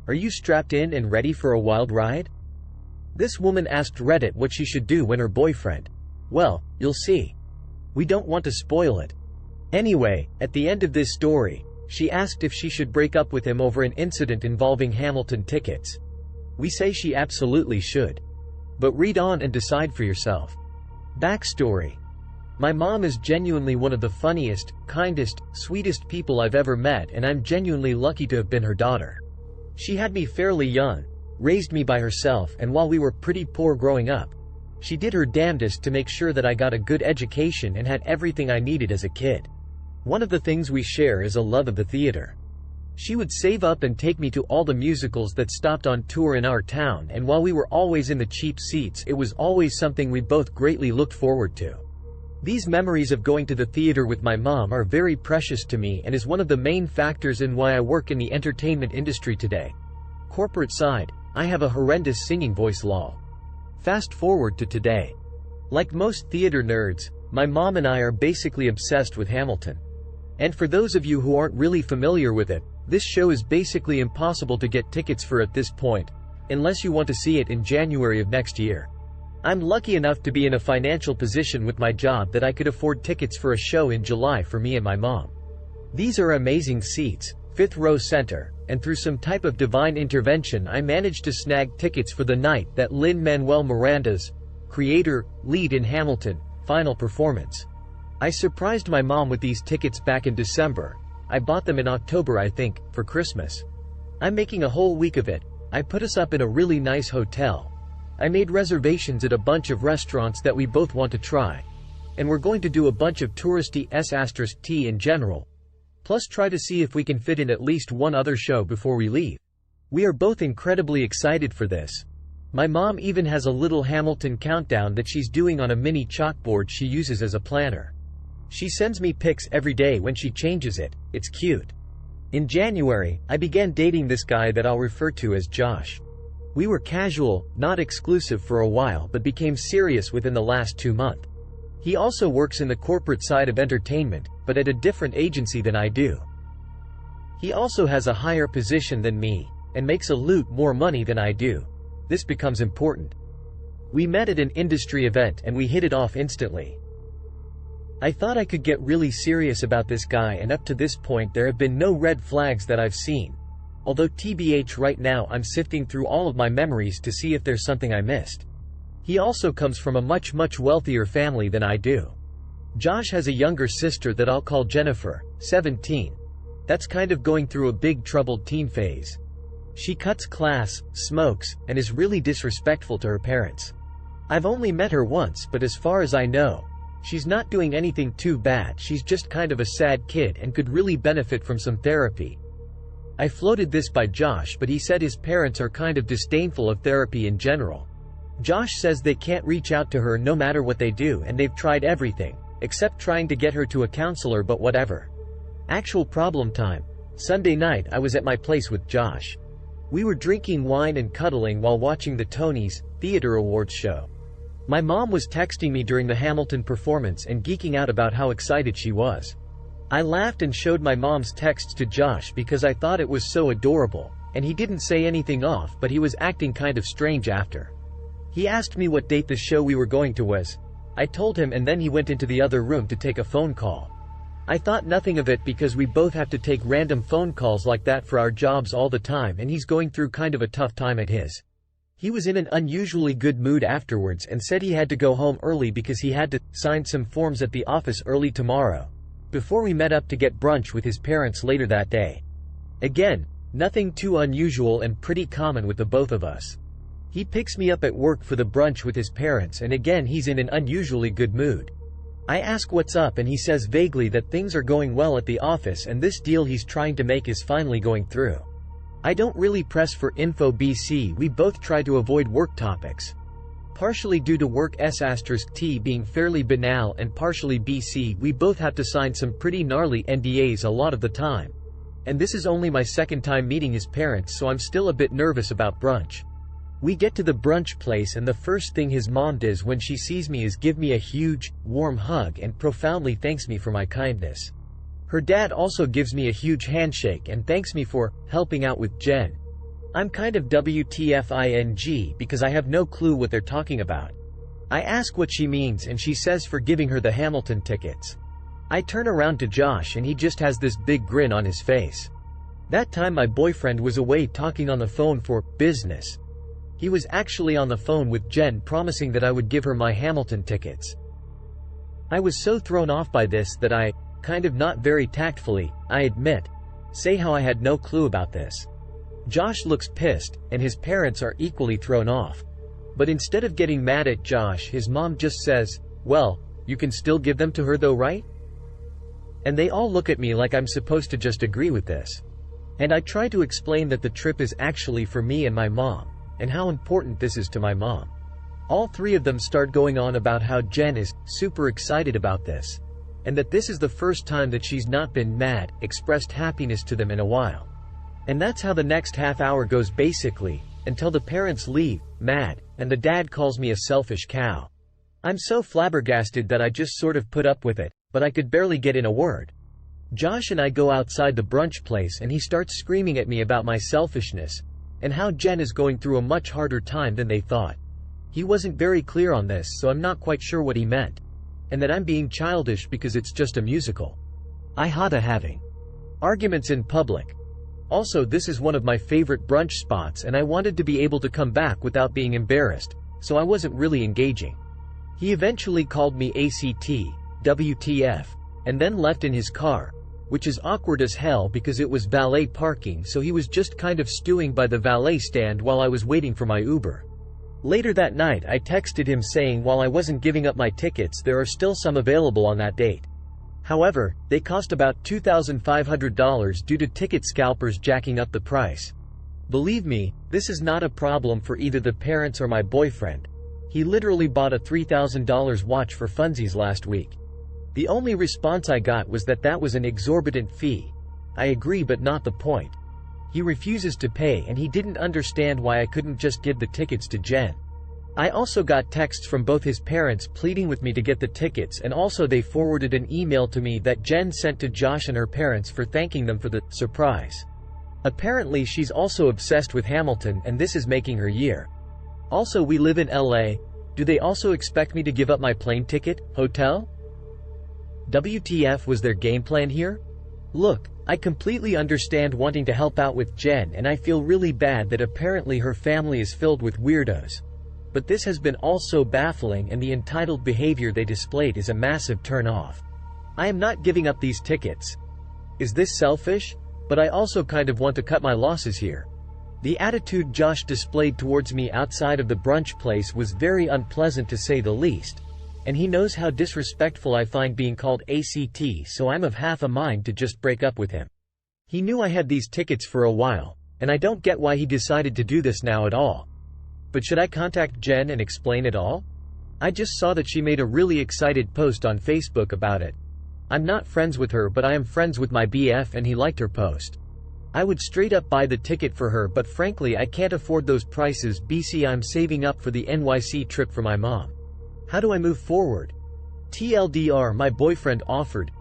Are you strapped in and ready for a wild ride? This woman asked Reddit what she should do when her boyfriend. Well, you'll see. We don't want to spoil it. Anyway, at the end of this story, she asked if she should break up with him over an incident involving Hamilton tickets. We say she absolutely should. But read on and decide for yourself. Backstory. My mom is genuinely one of the funniest, kindest, sweetest people I've ever met, and I'm genuinely lucky to have been her daughter. She had me fairly young, raised me by herself, and while we were pretty poor growing up, she did her damnedest to make sure that I got a good education and had everything I needed as a kid. One of the things we share is a love of the theater. She would save up and take me to all the musicals that stopped on tour in our town, and while we were always in the cheap seats, it was always something we both greatly looked forward to. These memories of going to the theater with my mom are very precious to me and is one of the main factors in why I work in the entertainment industry today. Corporate side, I have a horrendous singing voice lol. Fast forward to today. Like most theater nerds, my mom and I are basically obsessed with Hamilton. And for those of you who aren't really familiar with it, this show is basically impossible to get tickets for at this point, unless you want to see it in January of next year. I'm lucky enough to be in a financial position with my job that I could afford tickets for a show in July for me and my mom. These are amazing seats, 5th row center, and through some type of divine intervention I managed to snag tickets for the night that Lin-Manuel Miranda's, creator, lead in Hamilton, final performance. I surprised my mom with these tickets back in December. I bought them in October, I think, for Christmas. I'm making a whole week of it. I put us up in a really nice hotel. I made reservations at a bunch of restaurants that we both want to try. And we're going to do a bunch of touristy *T in general. Plus try to see if we can fit in at least one other show before we leave. We are both incredibly excited for this. My mom even has a little Hamilton countdown that she's doing on a mini chalkboard she uses as a planner. She sends me pics every day when she changes it. It's cute. In January, I began dating this guy that I'll refer to as Josh. We were casual, not exclusive for a while, but became serious within the last 2 months. He also works in the corporate side of entertainment, but at a different agency than I do. He also has a higher position than me, and makes a lot more money than I do. This becomes important. We met at an industry event and we hit it off instantly. I thought I could get really serious about this guy, and up to this point there have been no red flags that I've seen. Although TBH right now I'm sifting through all of my memories to see if there's something I missed. He also comes from a much wealthier family than I do. Josh has a younger sister that I'll call Jennifer, 17. That's kind of going through a big troubled teen phase. She cuts class, smokes, and is really disrespectful to her parents. I've only met her once, but as far as I know, she's not doing anything too bad. She's just kind of a sad kid and could really benefit from some therapy. I floated this by Josh, but he said his parents are kind of disdainful of therapy in general. Josh says they can't reach out to her no matter what they do, and they've tried everything, except trying to get her to a counselor, but whatever. Actual problem time. Sunday night I was at my place with Josh. We were drinking wine and cuddling while watching the Tonys Theater Awards show. My mom was texting me during the Hamilton performance and geeking out about how excited she was. I laughed and showed my mom's texts to Josh because I thought it was so adorable, and he didn't say anything off, but he was acting kind of strange after. He asked me what date the show we were going to was. I told him, and then he went into the other room to take a phone call. I thought nothing of it because we both have to take random phone calls like that for our jobs all the time, and he's going through kind of a tough time at his. He was in an unusually good mood afterwards and said he had to go home early because he had to sign some forms at the office early tomorrow, before we met up to get brunch with his parents later that day. Again, nothing too unusual and pretty common with the both of us. He picks me up at work for the brunch with his parents, and again he's in an unusually good mood. I ask what's up, and he says vaguely that things are going well at the office and this deal he's trying to make is finally going through. I don't really press for info BC. We both try to avoid work topics. Partially due to work *T being fairly banal, and partially BC, we both have to sign some pretty gnarly NDAs a lot of the time. And this is only my second time meeting his parents, so I'm still a bit nervous about brunch. We get to the brunch place, and the first thing his mom does when she sees me is give me a huge, warm hug and profoundly thanks me for my kindness. Her dad also gives me a huge handshake and thanks me for helping out with Jen. I'm kind of WTFING because I have no clue what they're talking about. I ask what she means and she says for giving her the Hamilton tickets. I turn around to Josh and he just has this big grin on his face. That time my boyfriend was away talking on the phone for business. He was actually on the phone with Jen promising that I would give her my Hamilton tickets. I was so thrown off by this that I, kind of not very tactfully, I admit, say how I had no clue about this. Josh looks pissed, and his parents are equally thrown off. But instead of getting mad at Josh, his mom just says, "Well, you can still give them to her though, right?" And they all look at me like I'm supposed to just agree with this. And I try to explain that the trip is actually for me and my mom, and how important this is to my mom. All three of them start going on about how Jen is super excited about this, and that this is the first time that she's not been mad, expressed happiness to them in a while. And that's how the next half hour goes basically, until the parents leave, mad, and the dad calls me a selfish cow. I'm so flabbergasted that I just sort of put up with it, but I could barely get in a word. Josh and I go outside the brunch place and he starts screaming at me about my selfishness, and how Jen is going through a much harder time than they thought. He wasn't very clear on this, so I'm not quite sure what he meant. And that I'm being childish because it's just a musical. I hate having arguments in public. Also, this is one of my favorite brunch spots and I wanted to be able to come back without being embarrassed, so I wasn't really engaging. He eventually called me ACT, WTF, and then left in his car, which is awkward as hell because it was valet parking, so he was just kind of stewing by the valet stand while I was waiting for my Uber. Later that night I texted him saying while I wasn't giving up my tickets there are still some available on that date. However, they cost about $2,500 due to ticket scalpers jacking up the price. Believe me, this is not a problem for either the parents or my boyfriend. He literally bought a $3,000 watch for funsies last week. The only response I got was that that was an exorbitant fee. I agree, but not the point. He refuses to pay and he didn't understand why I couldn't just give the tickets to Jen. I also got texts from both his parents pleading with me to get the tickets, and also they forwarded an email to me that Jen sent to Josh and her parents for thanking them for the surprise. Apparently she's also obsessed with Hamilton and this is making her year. Also, we live in LA. Do they also expect me to give up my plane ticket, hotel? WTF was their game plan here? Look, I completely understand wanting to help out with Jen and I feel really bad that apparently her family is filled with weirdos. But this has been all so baffling and the entitled behavior they displayed is a massive turn-off. I am not giving up these tickets. Is this selfish? But I also kind of want to cut my losses here. The attitude Josh displayed towards me outside of the brunch place was very unpleasant to say the least. And he knows how disrespectful I find being called ACT, so I'm of half a mind to just break up with him. He knew I had these tickets for a while, and I don't get why he decided to do this now at all. But should I contact Jen and explain it all? I just saw that she made a really excited post on Facebook about it. I'm not friends with her, but I am friends with my BF and he liked her post. I would straight up buy the ticket for her, but frankly I can't afford those prices. BC, I'm saving up for the NYC trip for my mom. How do I move forward? TLDR, my boyfriend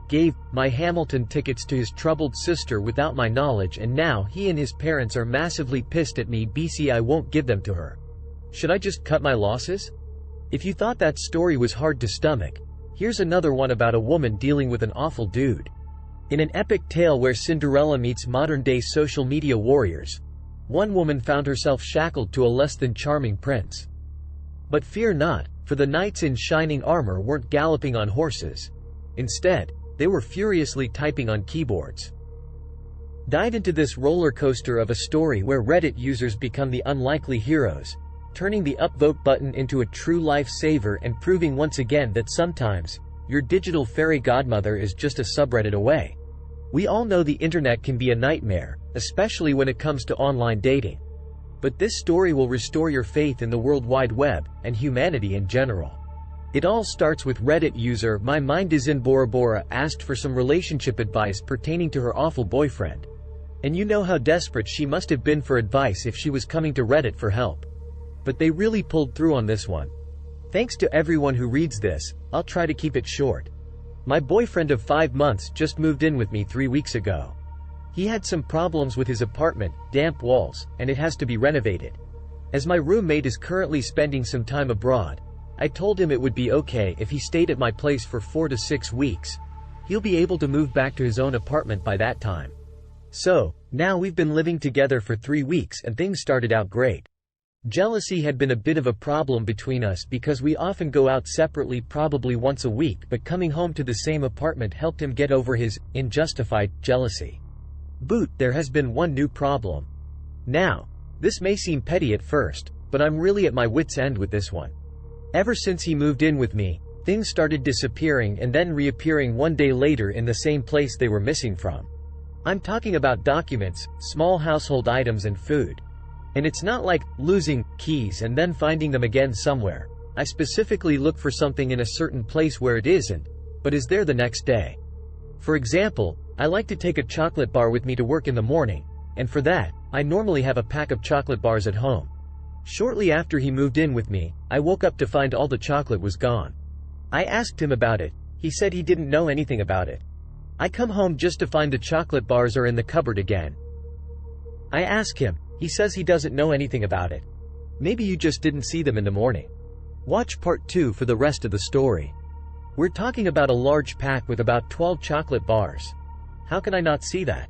gave my Hamilton tickets to his troubled sister without my knowledge, and now he and his parents are massively pissed at me. BC, I won't give them to her. Should I just cut my losses? If you thought that story was hard to stomach, here's another one about a woman dealing with an awful dude. In an epic tale where Cinderella meets modern-day social media warriors, one woman found herself shackled to a less than charming prince. But fear not, for the knights in shining armor weren't galloping on horses. Instead, they were furiously typing on keyboards. Dive into this roller coaster of a story where Reddit users become the unlikely heroes, turning the upvote button into a true lifesaver and proving once again that sometimes, your digital fairy godmother is just a subreddit away. We all know the internet can be a nightmare, especially when it comes to online dating. But this story will restore your faith in the World Wide Web, and humanity in general. It all starts with Reddit user My Mind Is in Bora Bora asked for some relationship advice pertaining to her awful boyfriend. And you know how desperate she must have been for advice if she was coming to Reddit for help. But they really pulled through on this one. Thanks to everyone who reads this, I'll try to keep it short. My boyfriend of 5 months just moved in with me 3 weeks ago. He had some problems with his apartment, damp walls, and it has to be renovated. As my roommate is currently spending some time abroad, I told him it would be okay if he stayed at my place for 4 to 6 weeks. He'll be able to move back to his own apartment by that time. So, now we've been living together for 3 weeks and things started out great. Jealousy had been a bit of a problem between us because we often go out separately probably once a week, but coming home to the same apartment helped him get over his unjustified jealousy. There has been one new problem. Now, this may seem petty at first, but I'm really at my wit's end with this one. Ever since he moved in with me, things started disappearing and then reappearing one day later in the same place they were missing from. I'm talking about documents, small household items and food. And it's not like losing keys and then finding them again somewhere. I specifically look for something in a certain place where it isn't, but is there the next day. For example, I like to take a chocolate bar with me to work in the morning, and for that, I normally have a pack of chocolate bars at home. Shortly after he moved in with me, I woke up to find all the chocolate was gone. I asked him about it. He said he didn't know anything about it. I come home just to find the chocolate bars are in the cupboard again. I ask him. He says he doesn't know anything about it. Maybe you just didn't see them in the morning. Watch part 2 for the rest of the story. We're talking about a large pack with about 12 chocolate bars. How can I not see that?